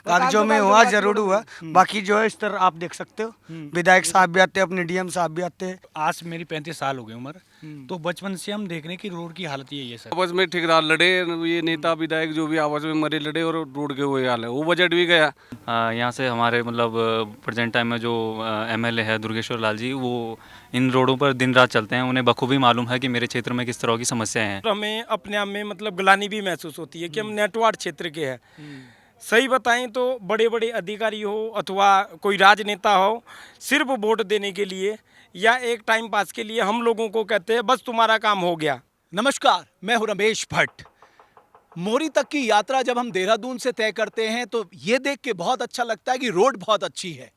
कागजों में हुआ जरूर हुआ। बाकी जो है इस तरह आप देख सकते हो, विधायक साहब भी आते हैं, अपने डीएम साहब भी आते हैं। आज मेरी 35 साल हो गई उम्र, तो बचपन से हम देख रहे हैं कि रोड की हालत यही है सर। आपस में ठेकेदार लड़े, ये नेता विधायक जो भी आपस में मरे लड़े और रोड के वही हाल है, वो बजट भी गया। यहाँ से हमारे मतलब प्रेजेंट टाइम में जो एमएलए है दुर्गेश्वर लाल जी, वो इन रोडों पर दिन रात चलते हैं। उन्हें बखूबी मालूम है कि मेरे क्षेत्र में किस तरह की समस्याएं हैं। हमें अपने आप में मतलब ग्लानि भी महसूस होती है कि हम नेटवार्ड क्षेत्र के हैं। सही बताएं तो बड़े बड़े अधिकारी हो अथवा कोई राजनेता हो, सिर्फ वोट देने के लिए या एक टाइम पास के लिए हम लोगों को कहते हैं बस तुम्हारा काम हो गया। नमस्कार, मैं हूं रमेश भट्ट। मोरी तक की यात्रा जब हम देहरादून से तय करते हैं तो ये देख के बहुत अच्छा लगता है कि रोड बहुत अच्छी है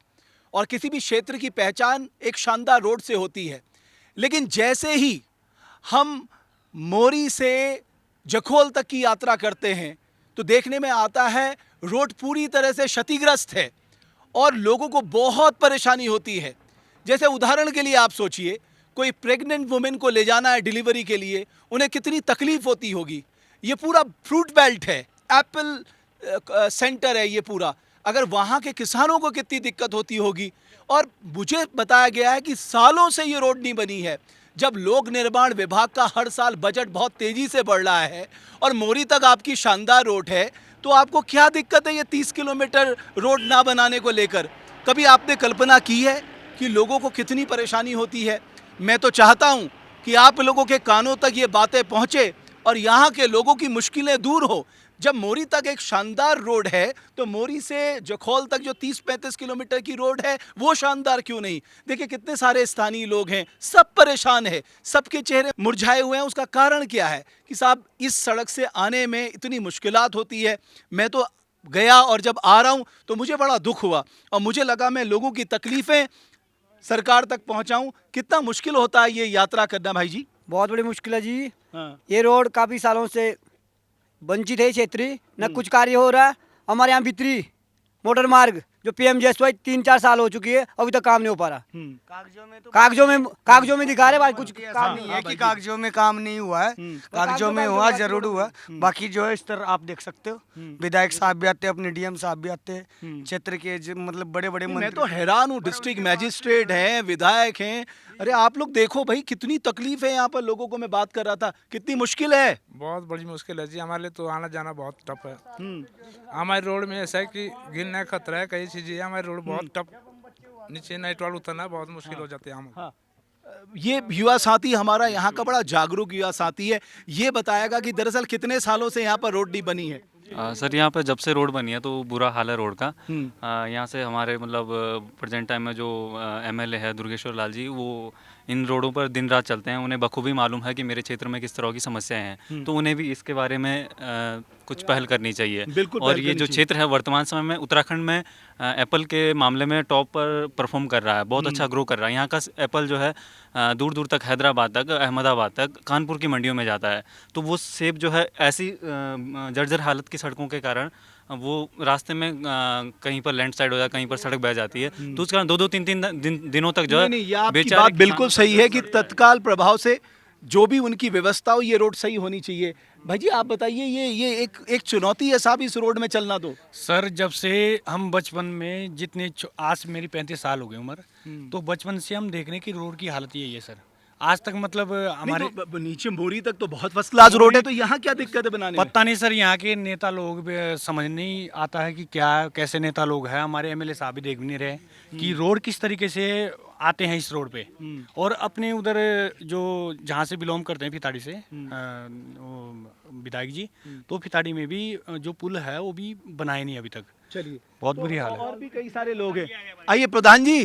और किसी भी क्षेत्र की पहचान एक शानदार रोड से होती है। लेकिन जैसे ही हम मोरी से जखोल तक की यात्रा करते हैं तो देखने में आता है रोड पूरी तरह से क्षतिग्रस्त है और लोगों को बहुत परेशानी होती है। जैसे उदाहरण के लिए आप सोचिए, कोई प्रेग्नेंट वुमेन को ले जाना है डिलीवरी के लिए, उन्हें कितनी तकलीफ होती होगी। ये पूरा फ्रूट बेल्ट है, एप्पल सेंटर है ये पूरा। अगर वहाँ के किसानों को कितनी दिक्कत होती होगी। और मुझे बताया गया है कि सालों से ये रोड नहीं बनी है। जब लोक निर्माण विभाग का हर साल बजट बहुत तेजी से बढ़ रहा है और मोरी तक आपकी शानदार रोड है, तो आपको क्या दिक्कत है ये 30 किलोमीटर रोड ना बनाने को लेकर? कभी आपने कल्पना की है कि लोगों को कितनी परेशानी होती है? मैं तो चाहता हूं कि आप लोगों के कानों तक ये बातें पहुंचे और यहाँ के लोगों की मुश्किलें दूर हो। जब मोरी तक एक शानदार रोड है तो मोरी से जखौल तक जो 30-35 किलोमीटर की रोड है वो शानदार क्यों नहीं? देखिए कितने सारे स्थानीय लोग हैं, सब परेशान है, सबके चेहरे मुरझाए हुए हैं। उसका कारण क्या है कि साहब इस सड़क से आने में इतनी मुश्किलात होती है। मैं तो गया और जब आ रहा हूँ तो मुझे बड़ा दुख हुआ और मुझे लगा मैं लोगों की तकलीफ़ें सरकार तक पहुंचाऊं। कितना मुश्किल होता है ये यात्रा करना भाई जी? बहुत बड़ी मुश्किल है जी। हाँ। ये रोड काफ़ी सालों से वंचित है क्षेत्रीय, न कुछ कार्य हो रहा है। हमारे यहाँ भीतरी मोटर मार्ग जो पीएमजीएसवाई 3-4 साल हो चुकी है, अभी तक काम नहीं हो पा रहा। कागजों में दिखा रहे भाई, कुछ काम नहीं है कि कागजों में काम नहीं हुआ है। कागजों में हुआ जरूर हुआ। बाकी जो है इस तरह आप देख सकते हो, विधायक साहब भी आते हैं, अपने डीएम साहब भी आते हैं, क्षेत्र के मतलब बड़े बड़े मैं तो हैरान हूँ, डिस्ट्रिक्ट मैजिस्ट्रेट हैं, विधायक हैं। अरे आप लोग देखो भाई कितनी तकलीफ है यहाँ पर लोगों को। मैं बात कर रहा था कितनी मुश्किल है। बहुत बड़ी मुश्किल है जी, हमारे लिए तो आना जाना बहुत टफ है। हमारे रोड में ऐसा है कि गिरने का खतरा है, कई चीजें। हमारे रोड बहुत टफ, नीचे नाइटवाल उतरना बहुत मुश्किल हो जाती है। हम ये युवा साथी हमारा यहाँ का बड़ा जागरूक युवा साथी है। ये बताएगा कि दरअसल कितने सालों से यहाँ पर रोड नहीं बनी है। सर यहाँ पे जब से रोड बनी है तो बुरा हाल है रोड का। यहाँ से हमारे मतलब प्रेजेंट टाइम में जो एमएलए है दुर्गेश्वर लाल जी, वो इन रोडों पर दिन रात चलते हैं। उन्हें बखूबी मालूम है कि मेरे क्षेत्र में किस तरह की समस्याएं हैं, तो उन्हें भी इसके बारे में कुछ पहल करनी चाहिए। बिल्कुल और ये जो क्षेत्र है वर्तमान समय में उत्तराखंड में एप्पल के मामले में टॉप पर परफॉर्म कर रहा है, बहुत अच्छा ग्रो कर रहा है। यहाँ का एप्पल जो है दूर दूर तक, हैदराबाद तक, अहमदाबाद तक, कानपुर की मंडियों में जाता है। तो वो सेब जो है ऐसी जर्जर हालत की सड़कों के कारण वो रास्ते में कहीं पर लैंडस्लाइड हो जाता है, कहीं पर सड़क बह जाती है। तो उसके कारण 2-3 दिनों तक जो है नहीं, ये आपकी बात बिल्कुल सही है कि तत्काल प्रभाव से जो भी उनकी व्यवस्था हो ये रोड सही होनी चाहिए। भाई जी आप बताइए, ये एक चुनौती है साहब इस रोड में चलना। तो सर जब से हम बचपन में जितने आज मेरी 35 साल हो गई उम्र, तो बचपन से हम देख रहे हैं कि रोड की हालत यही है सर। आज तक मतलब हमारे तो नीचे मोरी तक तो बहुत फर्स्ट क्लास रोड है, तो यहाँ क्या दिक्कत है बनाने में? पता नहीं सर, यहाँ के नेता लोग भी समझ नहीं आता है कि क्या कैसे नेता लोग हैं। हमारे एमएलए साहब भी देख भी नहीं रहे कि रोड किस तरीके से आते हैं इस रोड पे। और अपने उधर जो जहाँ से बिलोंग करते हैं फिताड़ी से विधायक जी, तो फिताड़ी में भी जो पुल है वो भी बनाए नहीं अभी तक। चलिए, बहुत बुरी हाल है। और भी कई सारे लोग हैं। आइए प्रधान जी,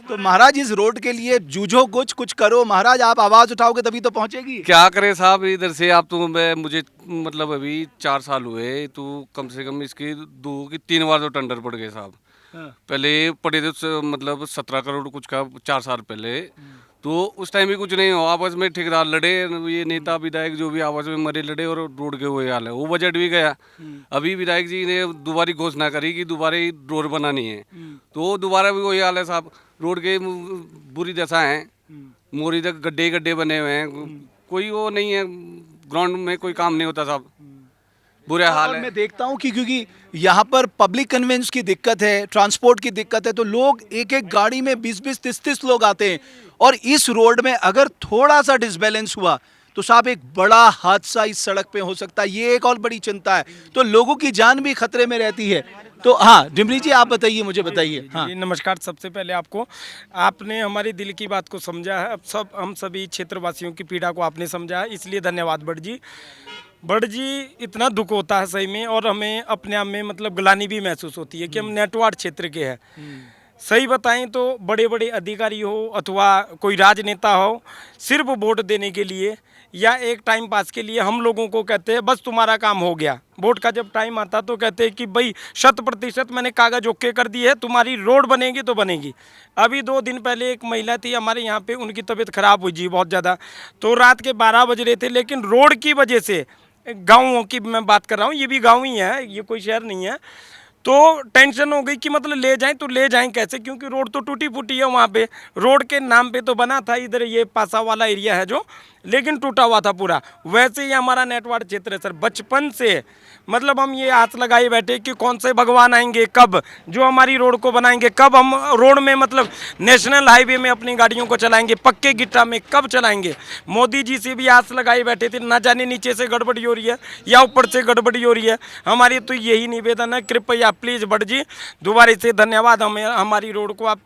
तो महाराज इस रोड के लिए जूझो, कुछ करो महाराज। आप आवाज उठाओगे तभी तो पहुंचेगी। क्या करें साहब, इधर से आप तो मुझे मतलब अभी 4 साल हुए, तो कम से कम इसके 2 की 3 बार तो टेंडर पड़ गए साहब। पहले पड़े थे मतलब 17 करोड़ कुछ का 4 साल पहले, तो उस टाइम भी कुछ नहीं हो। आपस में ठेकेदार लड़े, ये नेता विधायक जो भी आपस में मरे लड़े और रोड के वही हाल है, वो बजट भी गया। अभी विधायक जी ने दोबारा घोषणा करी कि दोबारा रोड बनानी है, तो दोबारा भी वही हाल है साहब। रोड के बुरी दशा है, मोरी तक गड्ढे बने हुए हैं, कोई वो नहीं है, ग्राउंड में कोई काम नहीं होता साहब। बुरे हाल और है। मैं देखता हूँ कि क्योंकि यहाँ पर पब्लिक कन्वेंस की दिक्कत है, ट्रांसपोर्ट की दिक्कत है, तो लोग एक एक गाड़ी में 20-20 30-30 लोग आते हैं, और इस रोड में अगर थोड़ा सा डिसबैलेंस हुआ तो साहब एक बड़ा हादसा इस सड़क पे हो सकता है। ये एक और बड़ी चिंता है, तो लोगों की जान भी खतरे में रहती है। तो हाँ डिमरी जी, आप बताइए, मुझे बताइए। हाँ जी नमस्कार। सबसे पहले आपको, आपने हमारे दिल की बात को समझा है। अब हम सभी क्षेत्रवासियों की पीड़ा को आपने समझा है, इसलिए धन्यवाद बट जी। बट जी, इतना दुख होता है सही में, और हमें अपने आप में मतलब ग्लानि भी महसूस होती है कि हम नेटवार्ड क्षेत्र के हैं। सही बताएं तो बड़े बड़े अधिकारी हो अथवा कोई राजनेता हो, सिर्फ वोट देने के लिए या एक टाइम पास के लिए हम लोगों को कहते हैं बस तुम्हारा काम हो गया। वोट का जब टाइम आता तो कहते हैं कि भाई 100% मैंने कागज ओके कर दिए है, तुम्हारी रोड बनेगी तो बनेगी। अभी 2 दिन पहले एक महिला थी हमारे यहाँ पे, उनकी तबीयत खराब हुई जी बहुत ज़्यादा, तो रात के 12 बज रहे थे, लेकिन रोड की वजह से, गाँवों की मैं बात कर रहा हूँ, ये भी गाँव ही है, ये कोई शहर नहीं है, तो टेंशन हो गई कि मतलब ले जाएं तो ले जाएं कैसे, क्योंकि रोड तो टूटी फूटी है। वहाँ पे रोड के नाम पे तो बना था, इधर ये पासा वाला एरिया है जो, लेकिन टूटा हुआ था पूरा। वैसे ही हमारा नेटवर्क क्षेत्र है सर, बचपन से मतलब हम ये आस लगाए बैठे कि कौन से भगवान आएंगे, कब जो हमारी रोड को बनाएंगे, कब हम रोड में मतलब नेशनल हाईवे में अपनी गाड़ियों को चलाएंगे, पक्के गिट्टा में कब चलाएंगे। मोदी जी से भी आस लगाए बैठे थे, ना जाने नीचे से गड़बड़ी हो रही है या ऊपर से गड़बड़ी हो रही है। हमारी तो यही निवेदन है, कृपया प्लीज़ बट जी, दोबारा से धन्यवाद, हमें हमारी रोड को आप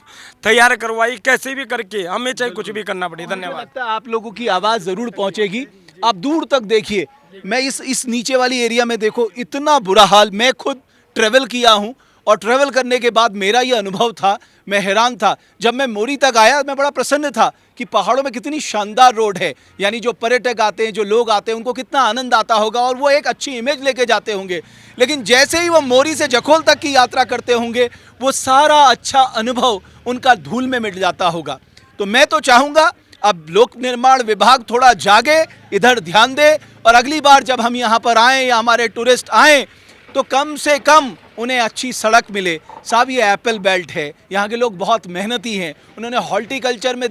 तैयार करवाई, कैसे भी करके, हमें चाहे कुछ भी करना पड़े। धन्यवाद। लगता है आप लोगों की आवाज़ ज़रूर पहुंचेगी। आप दूर तक देखिए, मैं इस नीचे वाली एरिया में देखो, इतना बुरा हाल। मैं खुद ट्रेवल किया हूं, और ट्रेवल करने के बाद मेरा ये अनुभव था, मैं हैरान था। जब मैं मोरी तक आया मैं बड़ा प्रसन्न था कि पहाड़ों में कितनी शानदार रोड है, यानी जो पर्यटक आते हैं, जो लोग आते हैं, उनको कितना आनंद आता होगा और वो एक अच्छी इमेज लेके जाते होंगे। लेकिन जैसे ही वो मोरी से जखोल तक की यात्रा करते होंगे, वो सारा अच्छा अनुभव उनका धूल में मिट जाता होगा। तो मैं तो चाहूँगा अब लोक निर्माण विभाग थोड़ा जागे, इधर ध्यान दे, और अगली बार जब हम यहाँ पर आएँ या हमारे टूरिस्ट आएँ तो कम से कम उन्हें अच्छी सड़क मिले। साहब ये एप्पल बेल्ट है, यहाँ के लोग बहुत मेहनती हैं, उन्होंने हॉर्टिकल्चर में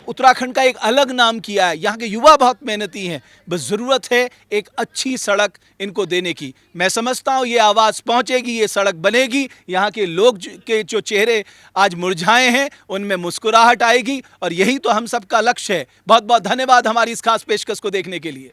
उत्तराखंड का एक अलग नाम किया है, यहाँ के युवा बहुत मेहनती हैं। बस ज़रूरत है एक अच्छी सड़क इनको देने की। मैं समझता हूँ ये आवाज़ पहुँचेगी, ये सड़क बनेगी, यहाँ के लोग के जो चेहरे आज मुरझाए हैं उनमें मुस्कुराहट आएगी, और यही तो हम सबका लक्ष्य है। बहुत बहुत धन्यवाद हमारी इस खास पेशकश को देखने के लिए।